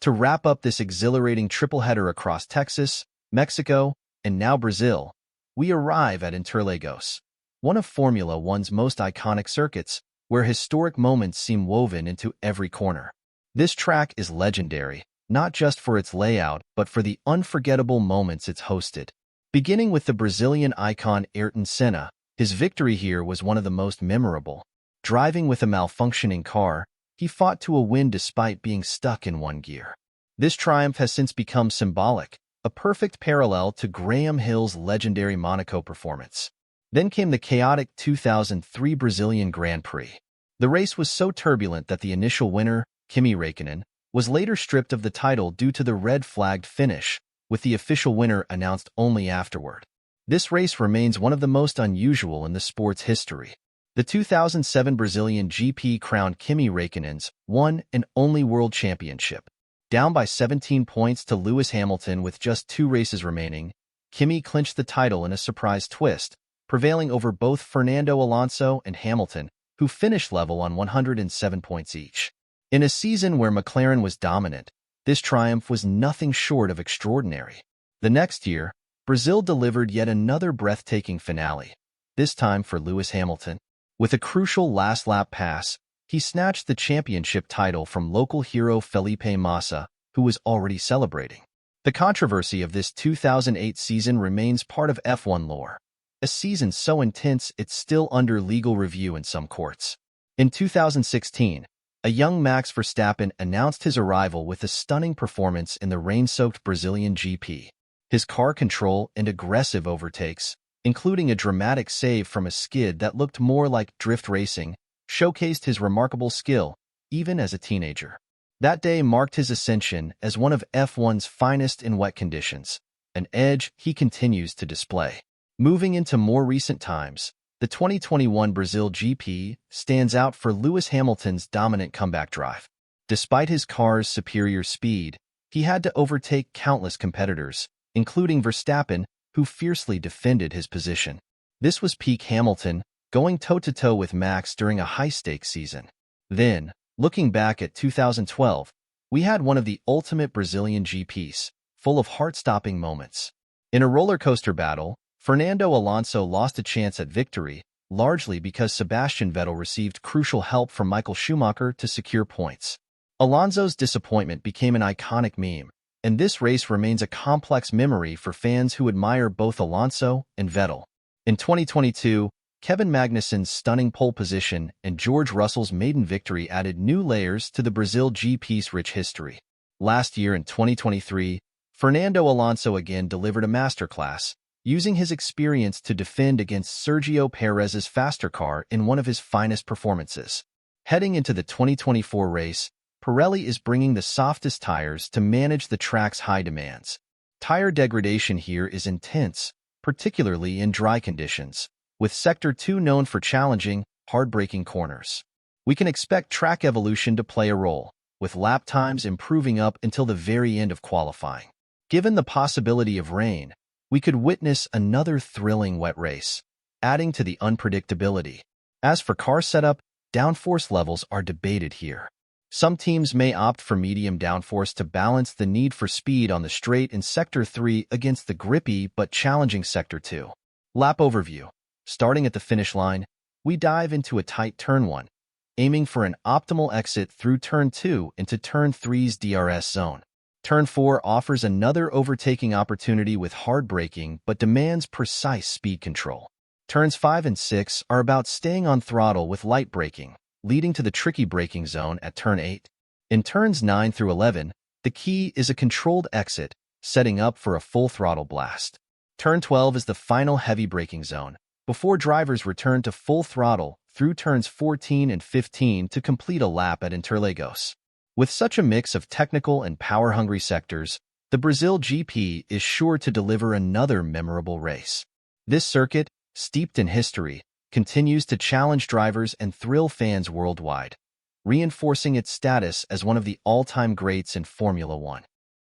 To wrap up this exhilarating triple-header across Texas, Mexico, and now Brazil, we arrive at Interlagos, one of Formula One's most iconic circuits, where historic moments seem woven into every corner. This track is legendary, not just for its layout, but for the unforgettable moments it's hosted. Beginning with the Brazilian icon Ayrton Senna, his victory here was one of the most memorable. Driving with a malfunctioning car, he fought to a win despite being stuck in one gear. This triumph has since become symbolic, a perfect parallel to Graham Hill's legendary Monaco performance. Then came the chaotic 2003 Brazilian Grand Prix. The race was so turbulent that the initial winner, Kimi Räikkönen, was later stripped of the title due to the red-flagged finish, with the official winner announced only afterward. This race remains one of the most unusual in the sport's history. The 2007 Brazilian GP crowned Kimi Räikkönen's one and only world championship. Down by 17 points to Lewis Hamilton with just 2 races remaining, Kimi clinched the title in a surprise twist, prevailing over both Fernando Alonso and Hamilton, who finished level on 107 points each. In a season where McLaren was dominant, this triumph was nothing short of extraordinary. The next year, Brazil delivered yet another breathtaking finale, this time for Lewis Hamilton. With a crucial last-lap pass, he snatched the championship title from local hero Felipe Massa, who was already celebrating. The controversy of this 2008 season remains part of F1 lore, a season so intense it's still under legal review in some courts. In 2016, a young Max Verstappen announced his arrival with a stunning performance in the rain-soaked Brazilian GP. His car control and aggressive overtakes, including a dramatic save from a skid that looked more like drift racing, showcased his remarkable skill, even as a teenager. That day marked his ascension as one of F1's finest in wet conditions, an edge he continues to display. Moving into more recent times, the 2021 Brazil GP stands out for Lewis Hamilton's dominant comeback drive. Despite his car's superior speed, he had to overtake countless competitors, including Verstappen, who fiercely defended his position. This was peak Hamilton, going toe-to-toe with Max during a high-stakes season. Then, looking back at 2012, we had one of the ultimate Brazilian GPs, full of heart-stopping moments. In a roller coaster battle, Fernando Alonso lost a chance at victory, largely because Sebastian Vettel received crucial help from Michael Schumacher to secure points. Alonso's disappointment became an iconic meme, and this race remains a complex memory for fans who admire both Alonso and Vettel. In 2022, Kevin Magnussen's stunning pole position and George Russell's maiden victory added new layers to the Brazil GP's rich history. Last year in 2023, Fernando Alonso again delivered a masterclass, using his experience to defend against Sergio Perez's faster car in one of his finest performances. Heading into the 2024 race, Pirelli is bringing the softest tires to manage the track's high demands. Tire degradation here is intense, particularly in dry conditions, with Sector 2 known for challenging, hard-braking corners. We can expect track evolution to play a role, with lap times improving up until the very end of qualifying. Given the possibility of rain, we could witness another thrilling wet race, adding to the unpredictability. As for car setup, downforce levels are debated here. Some teams may opt for medium downforce to balance the need for speed on the straight in Sector 3 against the grippy but challenging Sector 2. Lap overview. Starting at the finish line, we dive into a tight Turn 1, aiming for an optimal exit through Turn 2 into Turn 3's DRS zone. Turn 4 offers another overtaking opportunity with hard braking but demands precise speed control. Turns 5 and 6 are about staying on throttle with light braking, leading to the tricky braking zone at Turn 8. In Turns 9 through 11, the key is a controlled exit, setting up for a full throttle blast. Turn 12 is the final heavy braking zone, before drivers return to full throttle through Turns 14 and 15 to complete a lap at Interlagos. With such a mix of technical and power-hungry sectors, the Brazil GP is sure to deliver another memorable race. This circuit, steeped in history, continues to challenge drivers and thrill fans worldwide, reinforcing its status as one of the all-time greats in Formula One.